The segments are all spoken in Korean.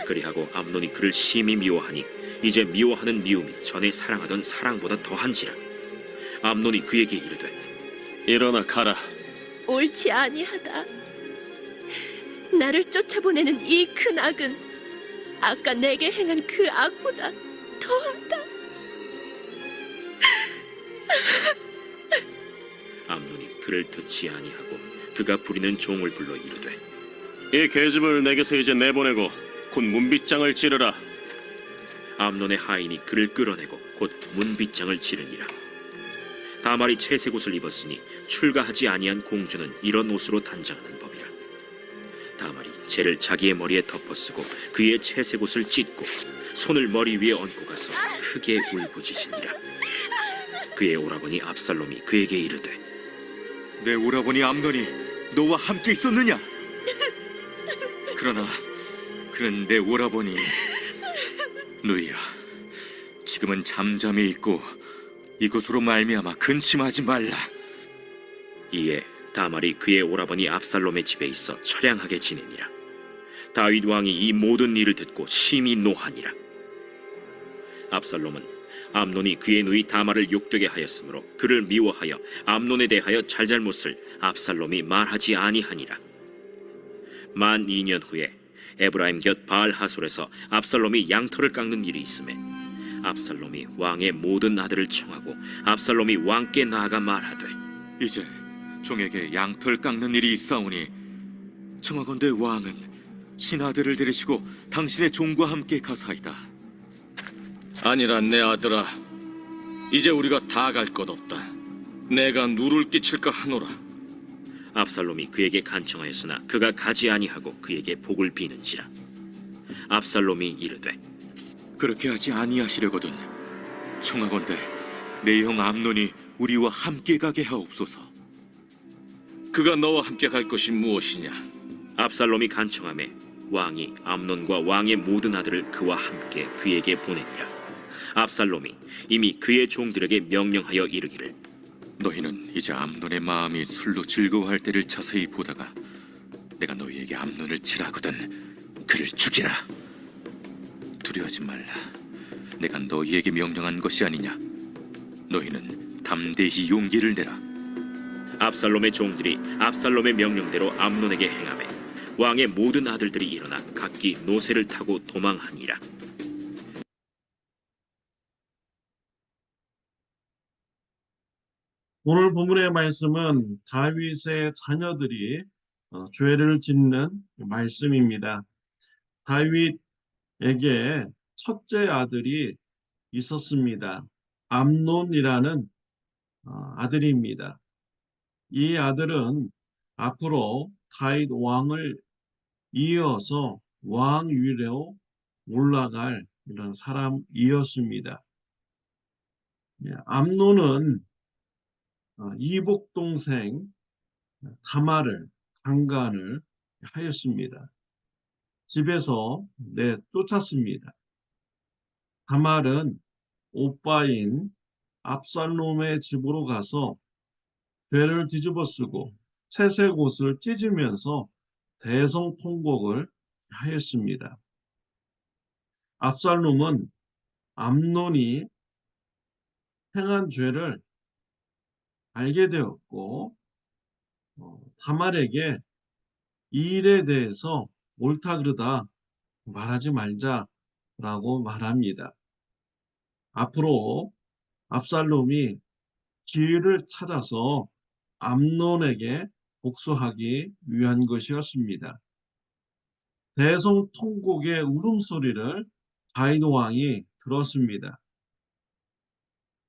그리하고 암논이 그를 심히 미워하니 이제 미워하는 미움이 전에 사랑하던 사랑보다 더한지라. 암논이 그에게 이르되 일어나 가라. 옳지 아니하다. 나를 쫓아보내는 이 큰 악은 아까 내게 행한 그 악보다 더하다. 암논이 그를 듣지 아니하고 그가 부리는 종을 불러 이르되 이 계집을 내게서 이제 내보내고 곧 문빗장을 찌르라. 암논의 하인이 그를 끌어내고 곧 문빗장을 치르니라. 다말이 채색 옷을 입었으니 출가하지 아니한 공주는 이런 옷으로 단장하는 법이라. 다말이 재를 자기의 머리에 덮어쓰고 그의 채색 옷을 찢고 손을 머리 위에 얹고 가서 크게 울부짖으니라. 그의 오라버니 압살롬이 그에게 이르되 내 오라버니 암논이 너와 함께 있었느냐? 그러나 그는 내 오라버니. 누이야, 지금은 잠잠히 있고 이것으로 말미암아 근심하지 말라. 이에 다말이 그의 오라버니 압살롬의 집에 있어 처량하게 지내니라. 다윗 왕이 이 모든 일을 듣고 심히 노하니라. 압살롬은 암논이 그의 누이 다말을 욕되게 하였으므로 그를 미워하여 암논에 대하여 잘잘못을 압살롬이 말하지 아니하니라. 만 2년 후에 에브라임 곁 바알 하솔에서 압살롬이 양털을 깎는 일이 있음에 압살롬이 왕의 모든 아들을 청하고 압살롬이 왕께 나아가 말하되 이제 종에게 양털 깎는 일이 있사오니 청하건대 왕은 신하들을 데리시고 당신의 종과 함께 가사이다. 아니라 내 아들아, 이제 우리가 다 갈 것 없다. 내가 누를 끼칠까 하노라. 압살롬이 그에게 간청하였으나 그가 가지 아니하고 그에게 복을 비는지라. 압살롬이 이르되 그렇게 하지 아니하시려거든 청하건대 내 형 암논이 우리와 함께 가게 하옵소서. 그가 너와 함께 갈 것이 무엇이냐? 압살롬이 간청하매 왕이 암논과 왕의 모든 아들을 그와 함께 그에게 보내니라. 압살롬이 이미 그의 종들에게 명령하여 이르기를 너희는 이제 암논의 마음이 술로 즐거워할 때를 자세히 보다가 내가 너희에게 암논을 치라거든 그를 죽이라. 두려워하지 말라. 내가 너희에게 명령한 것이 아니냐. 너희는 담대히 용기를 내라. 압살롬의 종들이 압살롬의 명령대로 암논에게 행하매 왕의 모든 아들들이 일어나 각기 노새를 타고 도망하니라. 오늘 본문의 말씀은 다윗의 자녀들이 죄를 짓는 말씀입니다. 다윗에게 첫째 아들이 있었습니다. 암논이라는 아들입니다. 이 아들은 앞으로 다윗 왕을 이어서 왕위로 올라갈 이런 사람이었습니다. 암논은 이복 동생 다말을 강간을 하였습니다. 집에서 쫓았습니다. 다말은 오빠인 압살롬의 집으로 가서 죄를 뒤집어쓰고 채색 옷을 찢으면서 대성통곡을 하였습니다. 압살롬은 암논이 행한 죄를 알게 되었고 다말에게 이 일에 대해서 옳다 그르다 말하지 말자라고 말합니다. 앞으로 압살롬이 기회를 찾아서 암논에게 복수하기 위한 것이었습니다. 대성통곡의 울음소리를 다윗 왕이 들었습니다.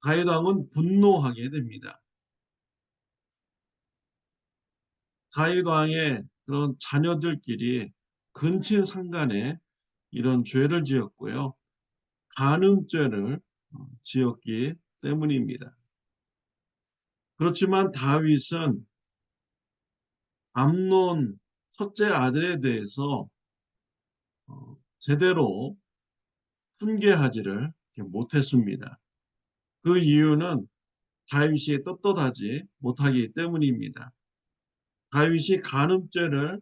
다윗 왕은 분노하게 됩니다. 다윗 왕의 그런 자녀들끼리 근친상간에 이런 죄를 지었고요. 간음죄를 지었기 때문입니다. 그렇지만 다윗은 암논 첫째 아들에 대해서 제대로 훈계하지를 못했습니다. 그 이유는 다윗이 떳떳하지 못하기 때문입니다. 다윗이 간음죄를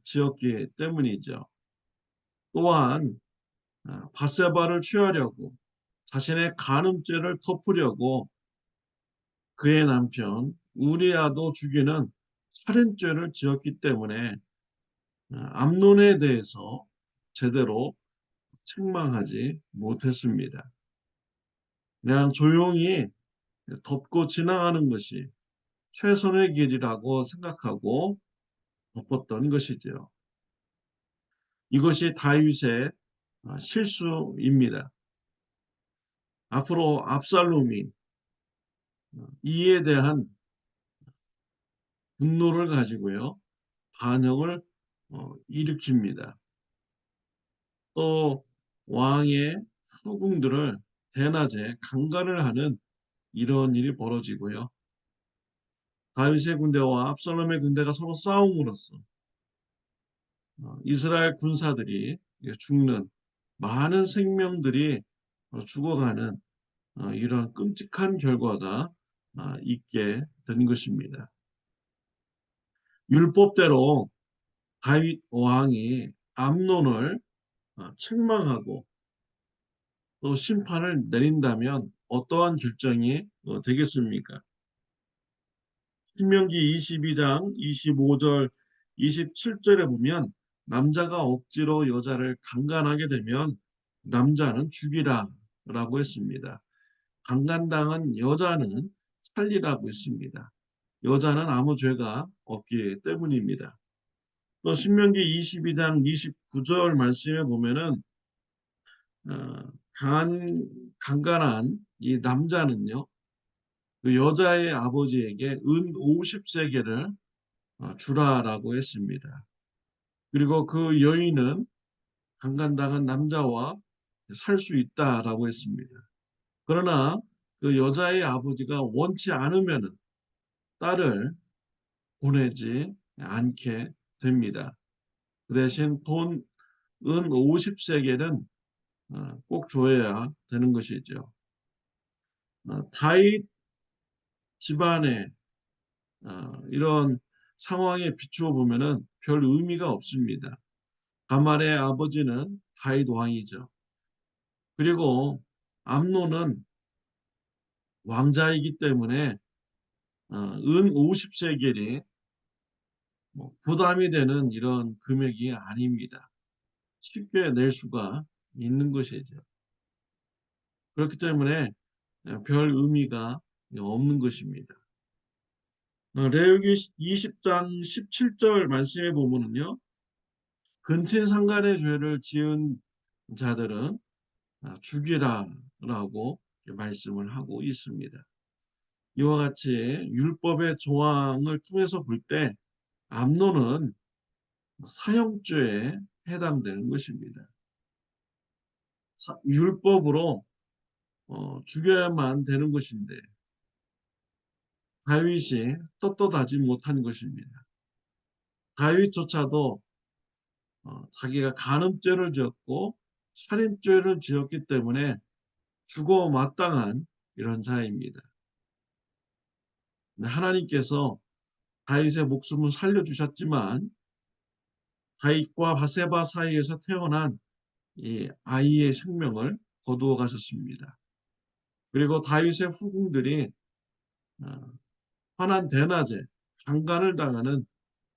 지었기 때문이죠. 또한 바세바를 취하려고 자신의 간음죄를 덮으려고 그의 남편 우리아도 죽이는 살인죄를 지었기 때문에 암논에 대해서 제대로 책망하지 못했습니다. 그냥 조용히 덮고 지나가는 것이 최선의 길이라고 생각하고 덮었던 것이죠. 이것이 다윗의 실수입니다. 앞으로 압살롬이 이에 대한 분노를 가지고요, 반역을 일으킵니다. 또 왕의 후궁들을 대낮에 강간을 하는 이런 일이 벌어지고요. 다윗의 군대와 압살롬의 군대가 서로 싸움으로써 이스라엘 군사들이 죽는, 많은 생명들이 죽어가는 이런 끔찍한 결과가 있게 된 것입니다. 율법대로 다윗 왕이 암논을 책망하고 또 심판을 내린다면 어떠한 결정이 되겠습니까? 신명기 22장 25절 27절에 보면 남자가 억지로 여자를 강간하게 되면 남자는 죽이라 라고 했습니다. 강간당한 여자는 살리라고 했습니다. 여자는 아무 죄가 없기 때문입니다. 또 신명기 22장 29절 말씀에 보면은 강간한 이 남자는요, 그 여자의 아버지에게 은 50세겔을 주라라고 했습니다. 그리고 그 여인은 강간당한 남자와 살 수 있다라고 했습니다. 그러나 그 여자의 아버지가 원치 않으면 딸을 보내지 않게 됩니다. 그 대신 은 50세겔은 꼭 줘야 되는 것이죠. 다윗 집안의 이런 상황에 비추어 보면은 별 의미가 없습니다. 다말의 아버지는 다윗 왕이죠. 그리고 암논은 왕자이기 때문에 은 50세겔이 부담이 되는 이런 금액이 아닙니다. 쉽게 낼 수가 있는 것이죠. 그렇기 때문에 별 의미가 없는 것입니다. 레위기 20장 17절 말씀에 보면은요, 근친상간의 죄를 지은 자들은 죽이라라고 말씀을 하고 있습니다. 이와 같이 율법의 조항을 통해서 볼 때 암논은 사형죄에 해당되는 것입니다. 율법으로 죽여야만 되는 것인데 다윗이 떳떳하지 못한 것입니다. 다윗조차도 자기가 간음죄를 지었고 살인죄를 지었기 때문에 죽어 마땅한 이런 자입니다. 하나님께서 다윗의 목숨을 살려주셨지만 다윗과 바세바 사이에서 태어난 이 아이의 생명을 거두어 가셨습니다. 그리고 다윗의 후궁들이 환한 대낮에 강간을 당하는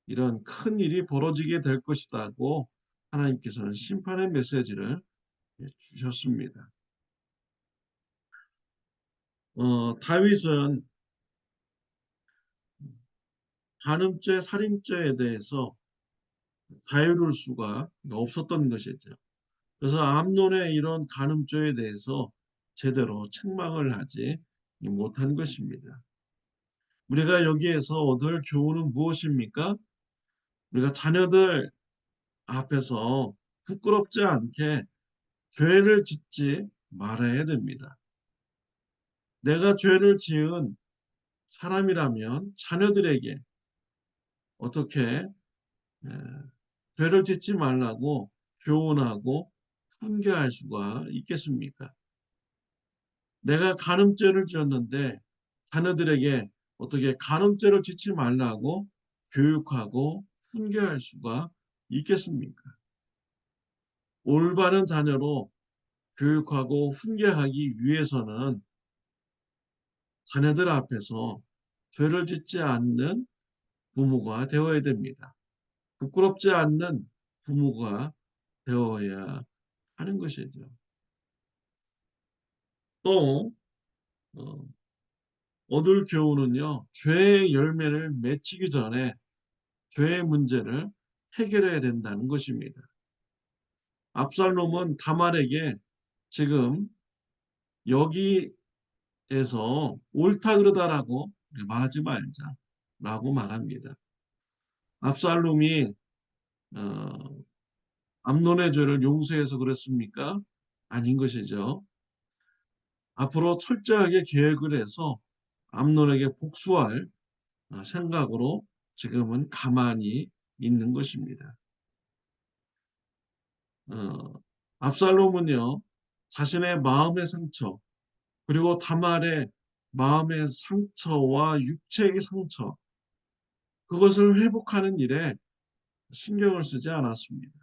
이런 큰 일이 벌어지게 될 것이라고 하나님께서는 심판의 메시지를 주셨습니다. 다윗은 간음죄, 살인죄에 대해서 자유로울 수가 없었던 것이죠. 그래서 암논의 이런 간음죄에 대해서 제대로 책망을 하지 못한 것입니다. 우리가 여기에서 얻을 교훈은 무엇입니까? 우리가 자녀들 앞에서 부끄럽지 않게 죄를 짓지 말아야 됩니다. 내가 죄를 지은 사람이라면 자녀들에게 어떻게 죄를 짓지 말라고 교훈하고 훈계할 수가 있겠습니까? 내가 간음죄를 지었는데 자녀들에게 어떻게 간음죄를 짓지 말라고 교육하고 훈계할 수가 있겠습니까? 올바른 자녀로 교육하고 훈계하기 위해서는 자녀들 앞에서 죄를 짓지 않는 부모가 되어야 됩니다. 부끄럽지 않는 부모가 되어야 하는 것이죠. 또 얻을 교훈은요, 죄의 열매를 맺히기 전에 죄의 문제를 해결해야 된다는 것입니다. 압살롬은 다말에게 지금 여기에서 옳다 그러다라고 말하지 말자라고 말합니다. 압살롬이 어, 암논의 죄를 용서해서 그렇습니까? 아닌 것이죠. 앞으로 철저하게 계획을 해서 암논에게 복수할 생각으로 지금은 가만히 있는 것입니다. 어, 압살롬은요, 자신의 마음의 상처, 그리고 다말의 마음의 상처와 육체의 상처, 그것을 회복하는 일에 신경을 쓰지 않았습니다.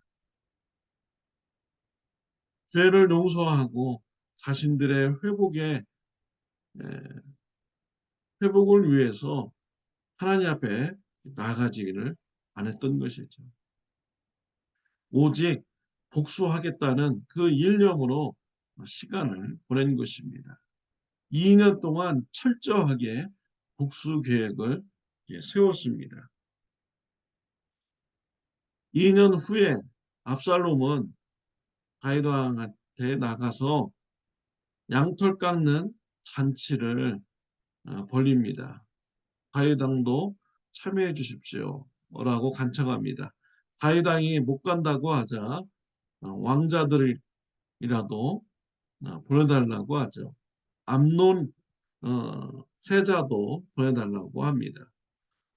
죄를 용서하고 자신들의 회복을 위해서 하나님 앞에 나가지기를 안 했던 것이죠. 오직 복수하겠다는 그 일념으로 시간을 보낸 것입니다. 2년 동안 철저하게 복수 계획을 세웠습니다. 2년 후에 압살롬은 다윗 왕한테 나가서 양털 깎는 잔치를 벌립니다. 다윗 왕도 참여해 주십시오 라고 간청합니다. 다윗 왕이 못 간다고 하자 왕자들이라도 보내달라고 하죠. 암논 세자도 보내달라고 합니다.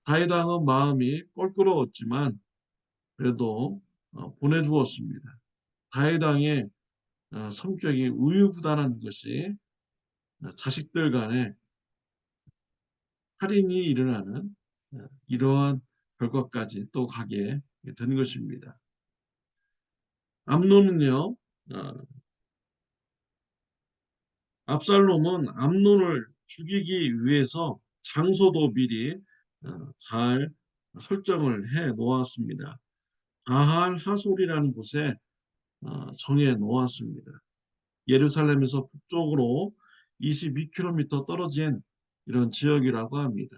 다윗 왕은 마음이 껄끄러웠지만 그래도 보내주었습니다. 다윗 왕의 성격이 우유부단한 것이 자식들 간에 살인이 일어나는 이러한 결과까지 또 가게 된 것입니다. 암논은요, 압살롬은 암논을 죽이기 위해서 장소도 미리 잘 설정을 해 놓았습니다. 가할 하솔이라는 곳에 정해 놓았습니다. 예루살렘에서 북쪽으로 22km 떨어진 이런 지역이라고 합니다.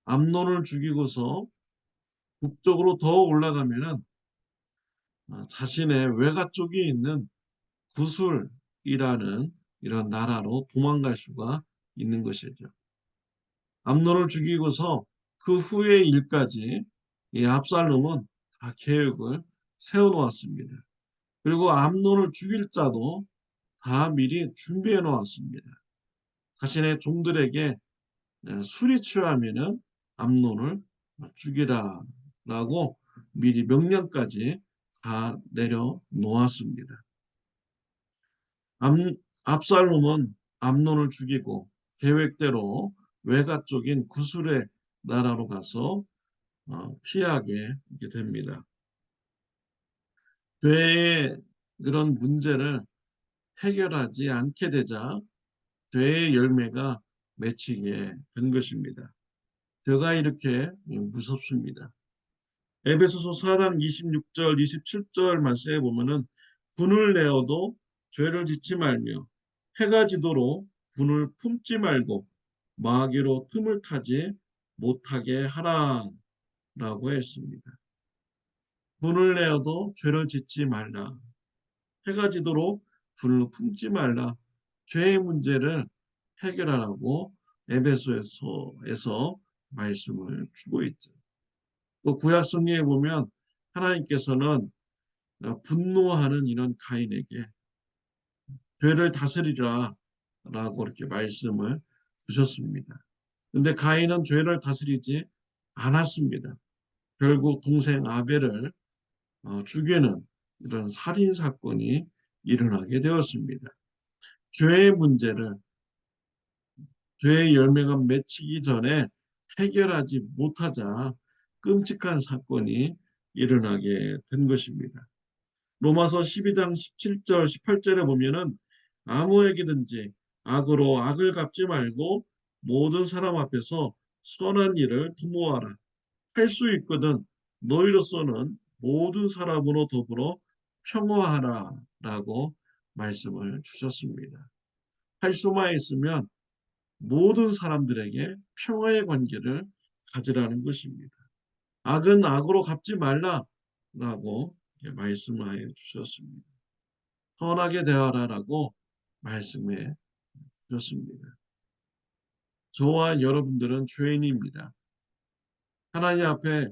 암논을 죽이고서 북쪽으로 더 올라가면은 자신의 외가 쪽에 있는 구술이라는 이런 나라로 도망갈 수가 있는 것이죠. 암논을 죽이고서 그 후의 일까지 이 압살롬은 다 계획을 세워놓았습니다. 그리고 암논을 죽일 자도 다 미리 준비해 놓았습니다. 자신의 종들에게 술이 취하면은 암논을 죽이라라고 미리 명령까지 다 내려 놓았습니다. 압살롬은 암논을 죽이고 계획대로 외가 쪽인 구술의 나라로 가서 피하게 됩니다. 죄의 그런 문제를 해결하지 않게 되자 죄의 열매가 맺히게 된 것입니다. 죄가 이렇게 무섭습니다. 에베소서 4장 26절, 27절 말씀에 보면은 분을 내어도 죄를 짓지 말며 해가 지도록 분을 품지 말고 마귀로 틈을 타지 못하게 하라라고 했습니다. 분을 내어도 죄를 짓지 말라. 해가 지도록 분을 품지 말라. 죄의 문제를 해결하라고 에베소에서 말씀을 주고 있죠. 또 구약 성경에 보면 하나님께서는 분노하는 이런 가인에게 죄를 다스리라 라고 이렇게 말씀을 주셨습니다. 근데 가인은 죄를 다스리지 않았습니다. 결국 동생 아벨을 죽이는 이런 살인 사건이 일어나게 되었습니다. 죄의 문제를 죄의 열매가 맺히기 전에 해결하지 못하자 끔찍한 사건이 일어나게 된 것입니다. 로마서 12장 17절, 18절에 보면은 아무에게든지 악으로 악을 갚지 말고 모든 사람 앞에서 선한 일을 도모하라. 할 수 있거든 너희로서는 모든 사람으로 더불어 평화하라 라고 말씀을 주셨습니다. 할 수만 있으면 모든 사람들에게 평화의 관계를 가지라는 것입니다. 악은 악으로 갚지 말라라고 말씀하여 주셨습니다. 선하게 대하라라고 말씀해 주셨습니다. 저와 여러분들은 죄인입니다. 하나님 앞에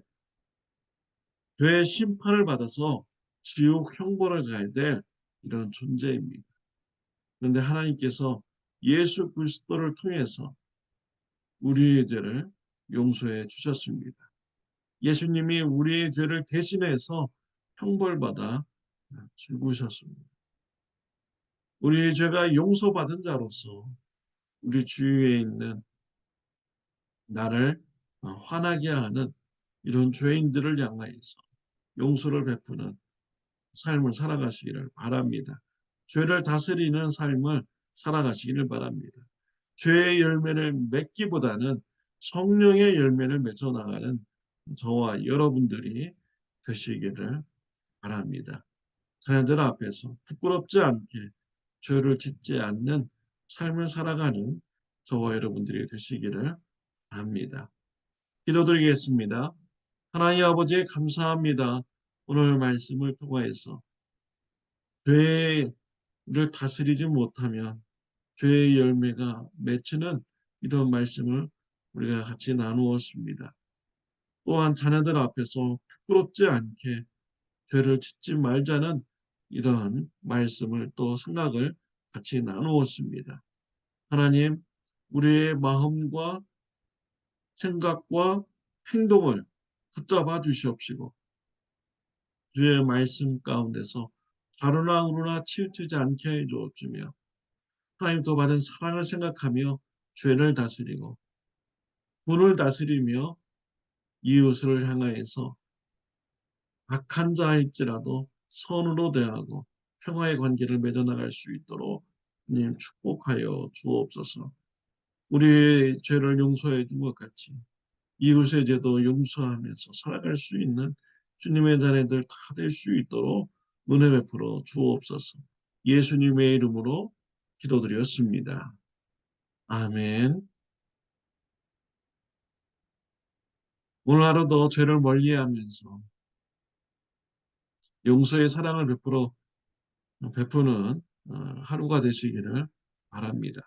죄의 심판을 받아서 지옥 형벌을 가야 될 이런 존재입니다. 그런데 하나님께서 예수 그리스도를 통해서 우리의 죄를 용서해 주셨습니다. 예수님이 우리의 죄를 대신해서 형벌받아 죽으셨습니다. 우리의 죄가 용서받은 자로서 우리 주위에 있는 나를 화나게 하는 이런 죄인들을 향하여서 용서를 베푸는 삶을 살아가시기를 바랍니다. 죄를 다스리는 삶을 살아가시기를 바랍니다. 죄의 열매를 맺기보다는 성령의 열매를 맺어 나가는 저와 여러분들이 되시기를 바랍니다. 자녀들 앞에서 부끄럽지 않게 죄를 짓지 않는 삶을 살아가는 저와 여러분들이 되시기를 바랍니다. 기도드리겠습니다. 하나님 아버지 감사합니다. 오늘 말씀을 통하여서 죄를 다스리지 못하면 죄의 열매가 맺히는 이런 말씀을 우리가 같이 나누었습니다. 또한 자녀들 앞에서 부끄럽지 않게 죄를 짓지 말자는 이러한 말씀을 또 생각을 같이 나누었습니다. 하나님, 우리의 마음과 생각과 행동을 붙잡아 주시옵시고 주의 말씀 가운데서 가루나 우루나 치우치지 않게 해 주옵시며 하나님도 받은 사랑을 생각하며 죄를 다스리고 분을 다스리며 이웃을 향하여서 악한 자일지라도 선으로 대하고 평화의 관계를 맺어나갈 수 있도록 주님 축복하여 주옵소서. 우리의 죄를 용서해 준 것 같이 이웃의 죄도 용서하면서 살아갈 수 있는 주님의 자녀들 다 될 수 있도록 은혜 베풀어 주옵소서. 예수님의 이름으로 기도드렸습니다. 아멘. 오늘 하루도 죄를 멀리하면서 용서의 사랑을 베푸는 하루가 되시기를 바랍니다.